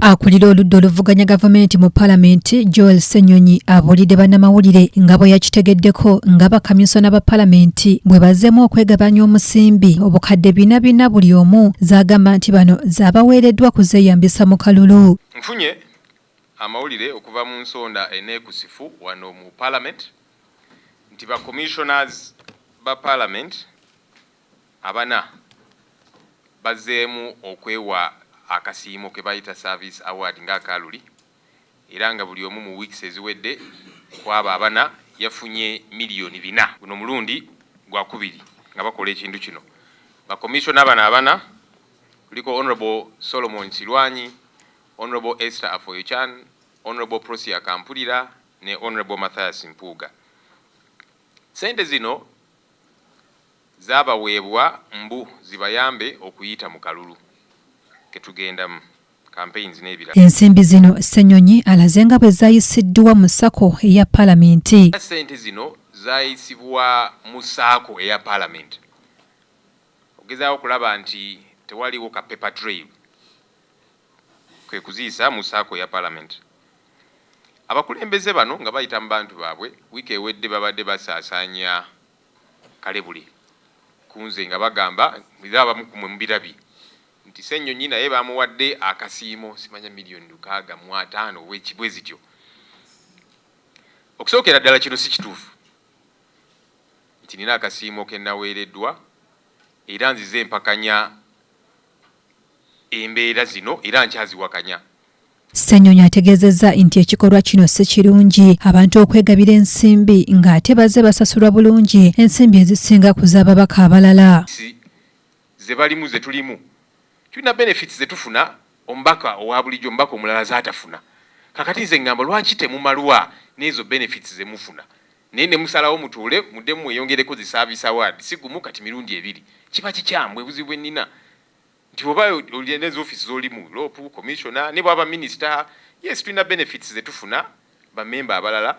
Akulira oludda oluvuganya gavumenti mu Paalamenti Joel Ssenyonyi abuulidde bannamawulire nga bwe yakitegeddeko nga bakamisona ba Paalamenti bwe bazzeemu okwegabanya omusimbi obukadde 4 buli omu z'agamba nti bano zaabaweereddwa kuzeeyambisa mu kalulu. Nfunye amawulire okuva mu nsonda eneekusifu wano mu Paalamenti nti ba commissioners ba Paalamenti abana bazzeemu okwewa akasiimo ke bayita service award nga akaluli era nga buli omu mu weeks eziwedde kwaba abana yafunye milioni 4 guno mulundi gwa kubiri nga bakola ekintu kino. Ba commissioner abana kuliko Honorable Solomon Silwanyi, Honorable Esther Afoyochan, Honorable Prosia Kampulira ne Honorable Matthias Mpuuga. Sente zino zabaweebwa mbu zibayambe okuyita mu kalulu ketugenda campaigns n'ebira. Ensimbi zino Ssenyonyi alaze nga bwe zaayisiddwa mu ssako eya Paalamenti. Sente zino zaayisibwa mu ssaako eya Paalamenti. Ogezaawo okulaba nti tewaliwo ka paper trail kwe kuziisa mu ssaako ya Paalamenti. Abakulembeze bano nga bayita mu bantu baabwe wiiki ewedde babadde basaasaanya kalebule kunze nga bagamba abamu kumwe mu birabi nti Ssenyonyi naye bamuwadde akasiimo simanya milioni 65 ow'ekibwe zityo. Okusookera ddala kino si kituufu nti nina akasiimo ke naweereddwa era nzize empakanya embeera zino era nkyaziwakanya. Ssenyonyi ategeezezza nti ekikolwa kino si kirungi abantu okwegabira ensimbi ng'ate bazze basasulwa bulungi ensimbi ezisinga ku z'ababaka abalala. Ze balimu ze tulimu tulina benefits ze tufuna omubaka owa bulijjo omubaka omulala zaatafuna. Kakati nze ngamba lwaki temumalwa n'ezo benefits ze mufuna naye ne musalawo mutuule muddemu mweyongereko zi service award si gumu kati mirundi 2 kiba kikyambwe buzibu ennina nti oba olina ezo office z'olimu lopu commissioner ne bwaba minister yes tulina benefits ze tufuna bamemba abalala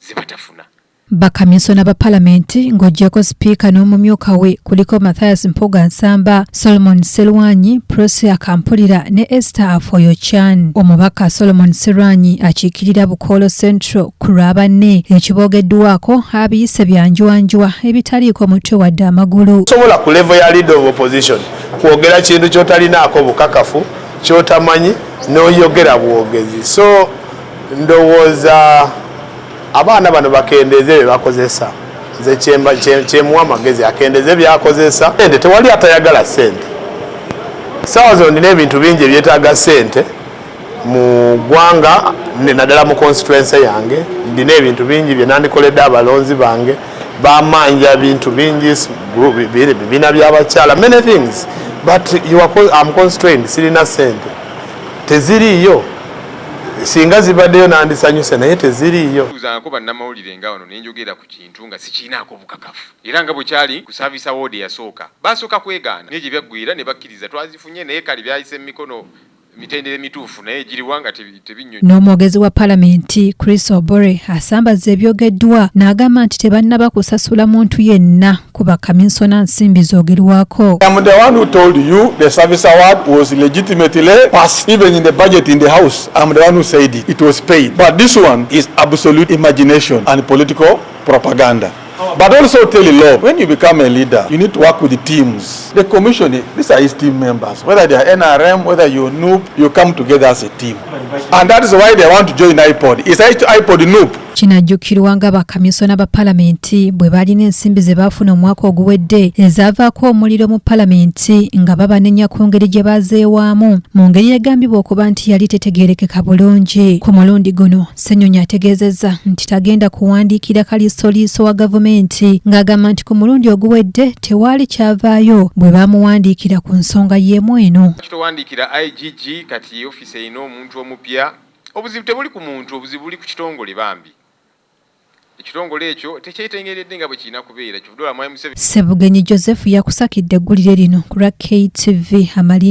ze batafuna. Bakamisona ba Paalamenti ng'oggyako sipiika n'omumyuka we kuliko Matthias Mpuuga Nsamba, Solomon Silwanyi, Prosia Kampulira ne Esther Afoyochan. Omubaka Solomon Silwanyi akiikirira Bukoolo Central ku Lwabanne ekiboogeddwako abiyise byanjwanjwa ebitaliiko mutwe wadde amagulu. Sobola ku level ya leader of opposition kwogera kintu ky'otalinaako bukakafu ky'otamanyi n'oyogera bwogezi. So ndowooza abaana bano bakendeze bakozesa nze kyemuwa amagezi akendeze byakozesa sente tewali atayagala sente sawa zondi n'ebintu bingi ebyetaaga sente mu ggwanga naddala mu constituency yange ndina ebintu bingi bye nandikoledde abalonzi bange bamanja bintu bingi bibiina by'abakyala many things but I'm constrained sirina sente teziriiyo singa zibaddeyo nandisanyuse naye teziriiyo. Uzanko bannamawulire nga wano nenjogera ku kintu nga sikiinaako bukakafu era nga bwe kyali ku service award yasooka basooka kwegaana naye gye byaggwira ne bakkiriza twazifunye naye kali byayise mu mikono mitendere mituufu naye giriwanga tebinnyonyi. N'omwogezi wa Paalamenti Chris Obore asambaza ebyogeddwa n'agamba nti tebannaba kusasula muntu yenna ku bakamisona nsimbi zoogerwako. I'm the one who told you the service award was legitimately passed even in the budget in the house. I'm the one who said it. It was paid. But this one is absolute imagination and political propaganda. But also tell the law, when you become a leader, you need to work with the teams. The commission, these are his team members. Whether they are NRM, whether you're NUP, you come together as a team. And that is why they want to join IPOD. Is IPOD NUP? Kinajjukirwa nga bakamisona ba Paalamenti bwe balina ensimbi ze baafuna omwaka oguwedde ezaavaako omuliro mu Paalamenti nga babanenya ku ngeri gye bazeewaamu mu ngeri egambibwa okuba nti yali tetegeerekeka bulungi. Ku mulundi guno Ssenyonyi ategeezezza nti tagenda kuwandiikira kaliisoliiso wa gavumenti ng'agamba nti ku mulundi oguwedde tewaali kyavaayo bwe baamuwandiikira ku nsonga y'emu eno. Kitowandiikira IGG kati office erina omuntu omupya obuzibu tebuli ku muntu obuzibu buli ku kitongole bambi. Ekitongole ekyo tekyetengeredde nga bwe kirina kubeera. Kivudola Mwai Museveni. Ssebugenyi Joseph yakusakidde eggulire lino ku lwa KTV Amali.